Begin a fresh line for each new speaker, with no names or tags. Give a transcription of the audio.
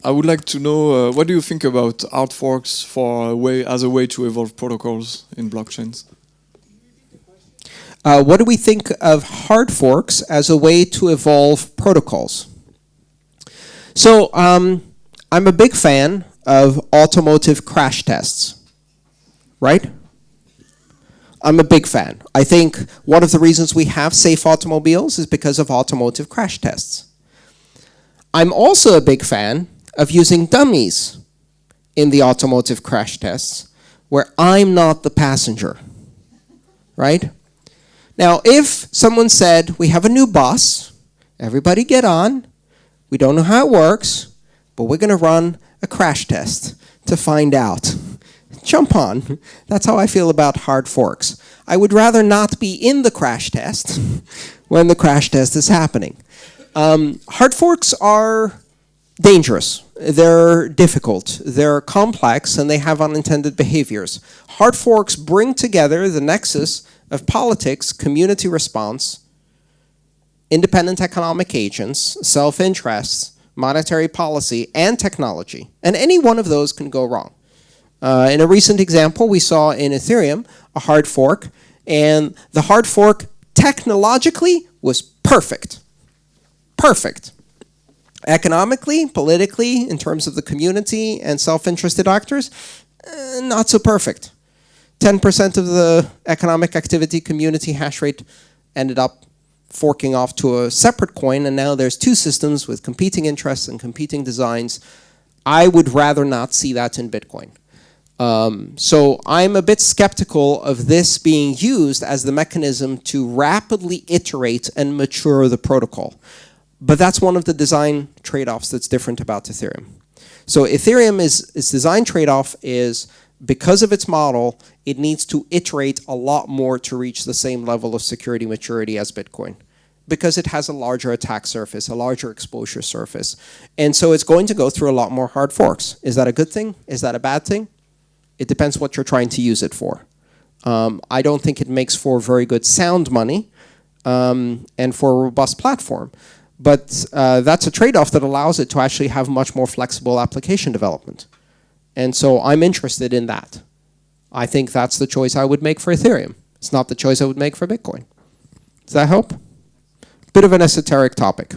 I would like to know what do you think about hard forks as a way to evolve protocols in blockchains?
What do we think of hard forks as a way to evolve protocols? So I'm a big fan of automotive crash tests, right? I'm a big fan. I think one of the reasons we have safe automobiles is because of automotive crash tests. I'm also a big fan of using dummies in the automotive crash tests where I'm not the passenger, right? Now, if someone said, we have a new bus, everybody get on, we don't know how it works, but we're going to run a crash test to find out. Jump on. That's how I feel about hard forks. I would rather not be in the crash test when the crash test is happening. Hard forks are dangerous. They're difficult. They're complex, and they have unintended behaviors. Hard forks bring together the nexus of politics, community response, independent economic agents, self-interests, monetary policy, and technology. And any one of those can go wrong. In a recent example, we saw in Ethereum a hard fork, and the hard fork technologically was perfect. Perfect. Economically, politically, in terms of the community and self-interested actors, not so perfect. 10% of the economic activity community hash rate ended up forking off to a separate coin, and now there's two systems with competing interests and competing designs. I would rather not see that in Bitcoin. So I'm a bit skeptical of this being used as the mechanism to rapidly iterate and mature the protocol. But that's one of the design trade-offs that's different about Ethereum. So Ethereum its design trade-off is, because of its model, it needs to iterate a lot more to reach the same level of security maturity as Bitcoin, because it has a larger attack surface, a larger exposure surface. And so it's going to go through a lot more hard forks. Is that a good thing? Is that a bad thing? It depends what you're trying to use it for. I don't think it makes for very good sound money and for a robust platform. But that's a trade-off that allows it to actually have much more flexible application development. And so I'm interested in that. I think that's the choice I would make for Ethereum. It's not the choice I would make for Bitcoin. Does that help? Bit of an esoteric topic.